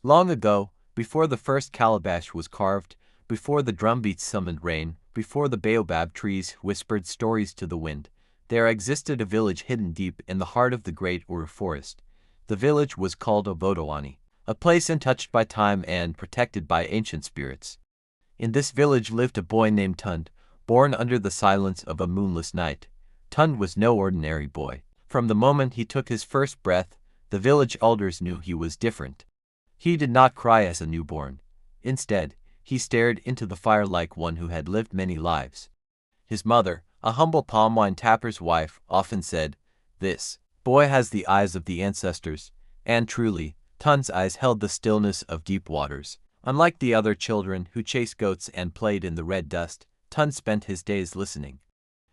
Long ago, before the first calabash was carved, before the drumbeats summoned rain, before the baobab trees whispered stories to the wind, there existed a village hidden deep in the heart of the great Uru forest. The village was called Obodowani, a place untouched by time and protected by ancient spirits. In this village lived a boy named Tunde, born under the silence of a moonless night. Tunde was no ordinary boy. From the moment he took his first breath, the village elders knew he was different. He did not cry as a newborn. Instead, he stared into the fire like one who had lived many lives. His mother, a humble palm wine tapper's wife, often said, "This boy has the eyes of the ancestors," and truly, Tunde's eyes held the stillness of deep waters. Unlike the other children who chased goats and played in the red dust, Tunde spent his days listening.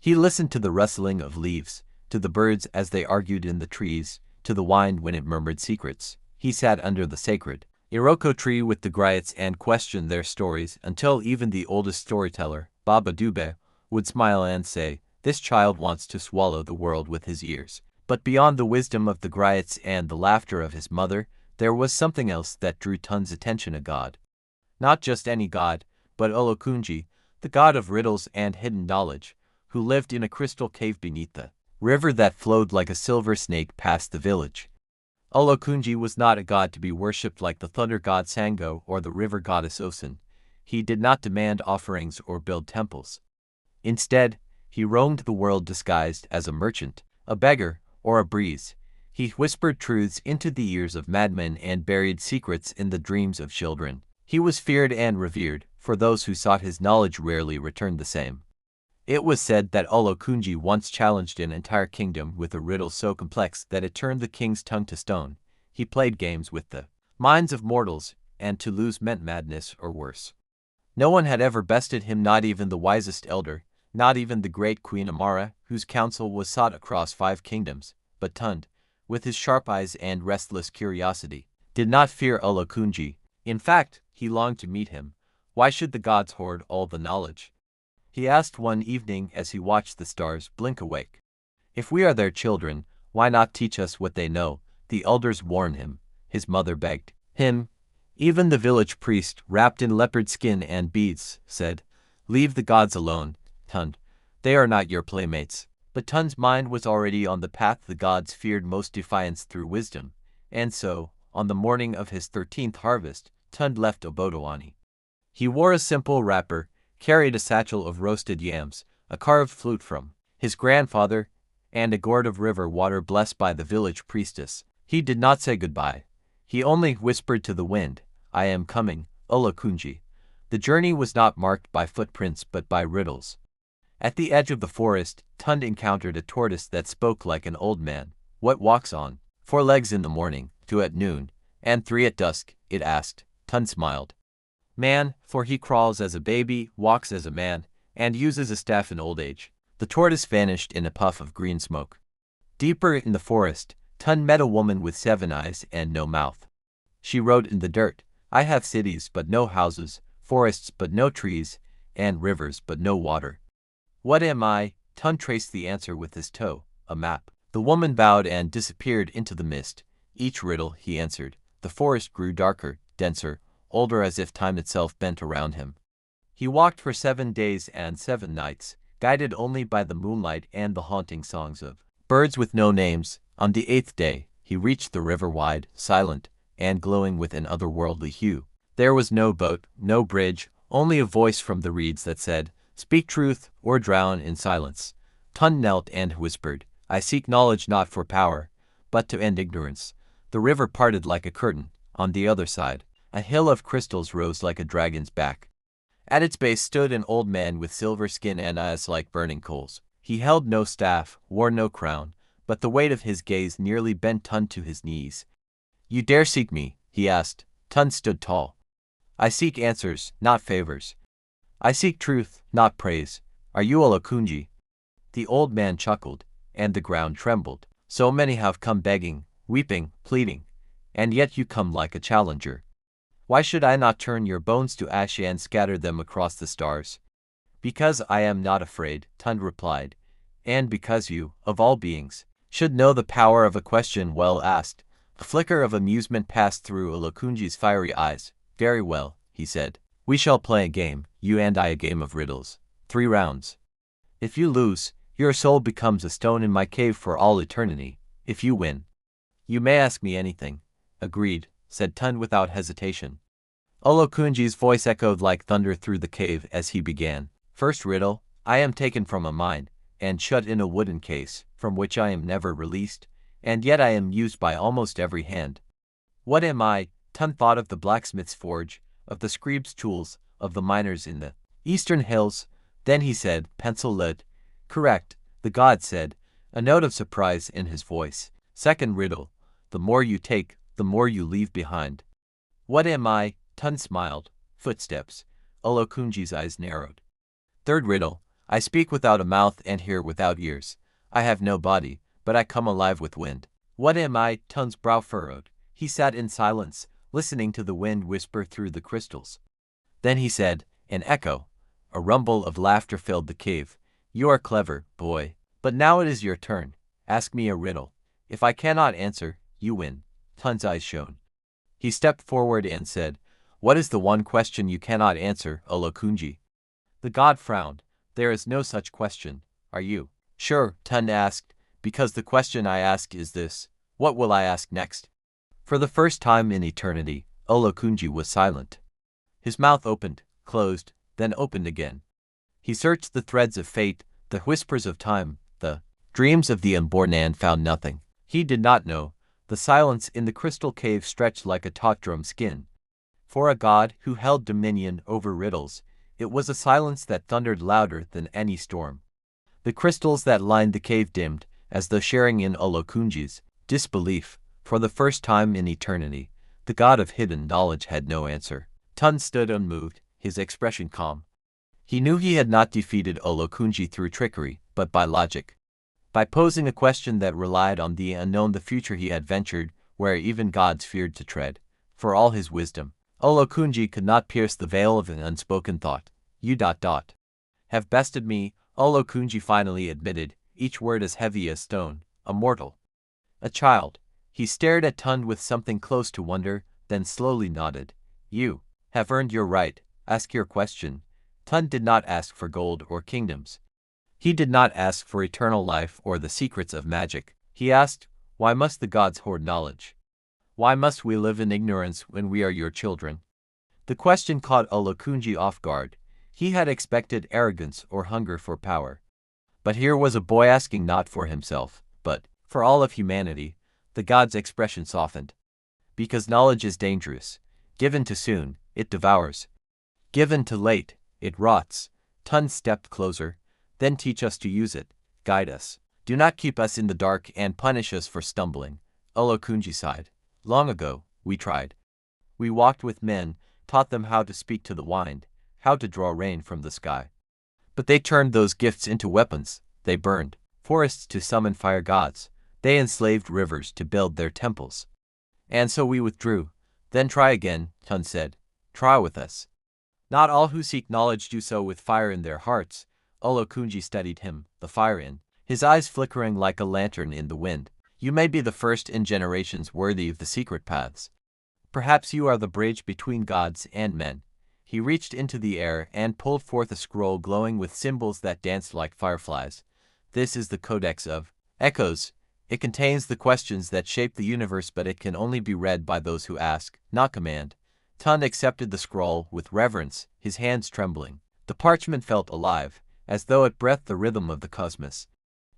He listened to the rustling of leaves, to the birds as they argued in the trees, to the wind when it murmured secrets. He sat under the sacred Orunko tree with the griots and questioned their stories until even the oldest storyteller, Baba Dube, would smile and say, "This child wants to swallow the world with his ears." But beyond the wisdom of the griots and the laughter of his mother, there was something else that drew Tunde's attention: a god. Not just any god, but Olokunji, the god of riddles and hidden knowledge, who lived in a crystal cave beneath the river that flowed like a silver snake past the village. Olokunji was not a god to be worshipped like the thunder god Sango or the river goddess Osun. He did not demand offerings or build temples. Instead, he roamed the world disguised as a merchant, a beggar, or a breeze. He whispered truths into the ears of madmen and buried secrets in the dreams of children. He was feared and revered, for those who sought his knowledge rarely returned the same. It was said that Olokunji once challenged an entire kingdom with a riddle so complex that it turned the king's tongue to stone. He played games with the minds of mortals, and to lose meant madness or worse. No one had ever bested him, not even the wisest elder, not even the great Queen Amara, whose counsel was sought across 5 kingdoms. But Tunde, with his sharp eyes and restless curiosity, did not fear Olokunji. In fact, he longed to meet him. Why should the gods hoard all the knowledge? He asked one evening as he watched the stars blink awake. If we are their children, why not teach us what they know? The elders warned him. His mother begged him. Even the village priest, wrapped in leopard skin and beads, said, "Leave the gods alone, Tunde. They are not your playmates." But Tunde's mind was already on the path the gods feared most: defiance through wisdom. And so, on the morning of his 13th harvest, Tunde left Obodowani. He wore a simple wrapper, carried a satchel of roasted yams, a carved flute from his grandfather, and a gourd of river water blessed by the village priestess. He did not say goodbye. He only whispered to the wind, "I am coming, Olokunji." The journey was not marked by footprints but by riddles. At the edge of the forest, Tunde encountered a tortoise that spoke like an old man. "What walks on 4 legs in the morning, 2 at noon, and 3 at dusk?" it asked. Tunde smiled. "Man, for he crawls as a baby, walks as a man, and uses a staff in old age." The tortoise vanished in a puff of green smoke. Deeper in the forest, Tunde met a woman with 7 eyes and no mouth. She wrote in the dirt, "I have cities but no houses, forests but no trees, and rivers but no water. What am I?" Tunde traced the answer with his toe, a map. The woman bowed and disappeared into the mist. "Each riddle," he answered. The forest grew darker, denser, older, as if time itself bent around him. He walked for 7 days and 7 nights, guided only by the moonlight and the haunting songs of birds with no names. On the 8th day, he reached the river, wide, silent, and glowing with an otherworldly hue. There was no boat, no bridge, only a voice from the reeds that said, "Speak truth or drown in silence." Tunde knelt and whispered, "I seek knowledge not for power, but to end ignorance." The river parted like a curtain. On the other side, a hill of crystals rose like a dragon's back. At its base stood an old man with silver skin and eyes like burning coals. He held no staff, wore no crown, but the weight of his gaze nearly bent Tunde to his knees. "You dare seek me?" he asked. Tunde stood tall. "I seek answers, not favors. I seek truth, not praise. Are you Olokunji?" The old man chuckled, and the ground trembled. "So many have come begging, weeping, pleading, and yet you come like a challenger. Why should I not turn your bones to ash and scatter them across the stars?" "Because I am not afraid," Tunde replied, "and because you, of all beings, should know the power of a question well asked. A flicker of amusement passed through Olokunji's fiery eyes. Very well, he said. We shall play a game, you and I, a game of riddles. 3 rounds. If you lose, your soul becomes a stone in my cave for all eternity. If you win, you may ask me anything. Agreed, said Tunde without hesitation. Olokunji's voice echoed like thunder through the cave as he began. First riddle, I am taken from a mine, and shut in a wooden case, from which I am never released, and yet I am used by almost every hand. What am I? Tunde thought of the blacksmith's forge, of the scribe's tools, of the miners in the eastern hills. Then he said, pencil lead. Correct, the god said, a note of surprise in his voice. Second riddle, the more you take, the more you leave behind. What am I? Tunde smiled. Footsteps. Olokunji's eyes narrowed. Third riddle, I speak without a mouth and hear without ears. I have no body, but I come alive with wind. What am I? Tunde's brow furrowed. He sat in silence, listening to the wind whisper through the crystals. Then he said, an echo. A rumble of laughter filled the cave. You are clever, boy. But now it is your turn. Ask me a riddle. If I cannot answer, you win. Tunde's eyes shone. He stepped forward and said, what is the one question you cannot answer, Olokunji? The god frowned. There is no such question. Are you sure? Tunde asked. Because the question I ask is this. What will I ask next? For the first time in eternity, Olokunji was silent. His mouth opened, closed, then opened again. He searched the threads of fate, the whispers of time, the dreams of the unborn, and found nothing. He did not know. The silence in the crystal cave stretched like a taut drum skin. For a god who held dominion over riddles, it was a silence that thundered louder than any storm. The crystals that lined the cave dimmed, as though sharing in Olokunji's disbelief. For the first time in eternity, the god of hidden knowledge had no answer. Tunde stood unmoved, his expression calm. He knew he had not defeated Olokunji through trickery, but by logic. By posing a question that relied on the unknown, the future he had ventured where even gods feared to tread. For all his wisdom, Olokunji could not pierce the veil of an unspoken thought. You have bested me, Olokunji finally admitted, each word as heavy as stone. A mortal. A child. He stared at Tunde with something close to wonder, then slowly nodded. You have earned your right. Ask your question. Tunde did not ask for gold or kingdoms. He did not ask for eternal life or the secrets of magic. He asked, why must the gods hoard knowledge? Why must we live in ignorance when we are your children? The question caught Olokunji off guard. He had expected arrogance or hunger for power. But here was a boy asking not for himself, but for all of humanity. The god's expression softened. Because knowledge is dangerous. Given too soon, it devours. Given too late, it rots. Tunde stepped closer. Then teach us to use it. Guide us. Do not keep us in the dark and punish us for stumbling. Olokunji sighed. Long ago, we tried. We walked with men, taught them how to speak to the wind, how to draw rain from the sky. But they turned those gifts into weapons. They burned forests to summon fire gods. They enslaved rivers to build their temples. And so we withdrew. Then try again, Tunde said. Try with us. Not all who seek knowledge do so with fire in their hearts. Olokunji studied him, the fire in his eyes flickering like a lantern in the wind. You may be the first in generations worthy of the secret paths. Perhaps you are the bridge between gods and men. He reached into the air and pulled forth a scroll glowing with symbols that danced like fireflies. This is the Codex of Echoes. It contains the questions that shape the universe, but it can only be read by those who ask, not command. Tunde accepted the scroll with reverence, his hands trembling. The parchment felt alive, as though it breathed the rhythm of the cosmos.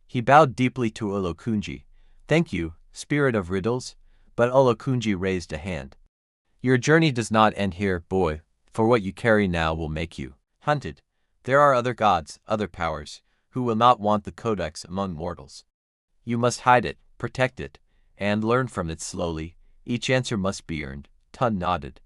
He bowed deeply to Olokunji. Thank you, spirit of riddles. But Olokunji raised a hand. Your journey does not end here, boy, for what you carry now will make you hunted. There are other gods, other powers, who will not want the codex among mortals. You must hide it, protect it, and learn from it slowly. Each answer must be earned. Tunde nodded.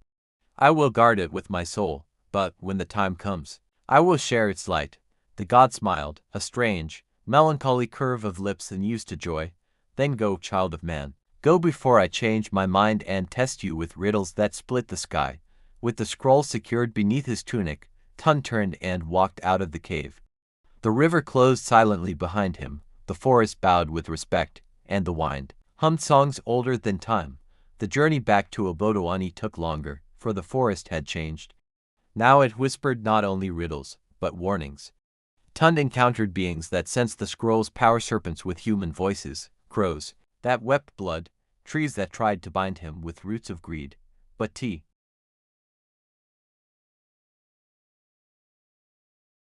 I will guard it with my soul, but when the time comes, I will share its light. The god smiled, a strange, melancholy curve of lips and used to joy. Then go, child of man. Go before I change my mind and test you with riddles that split the sky. With the scroll secured beneath his tunic, Tunde turned and walked out of the cave. The river closed silently behind him, the forest bowed with respect, and the wind hummed songs older than time. The journey back to Obodoani took longer, for the forest had changed. Now it whispered not only riddles, but warnings. Tunde encountered beings that sensed the scroll's power, serpents with human voices, crows that wept blood, trees that tried to bind him with roots of greed. But T.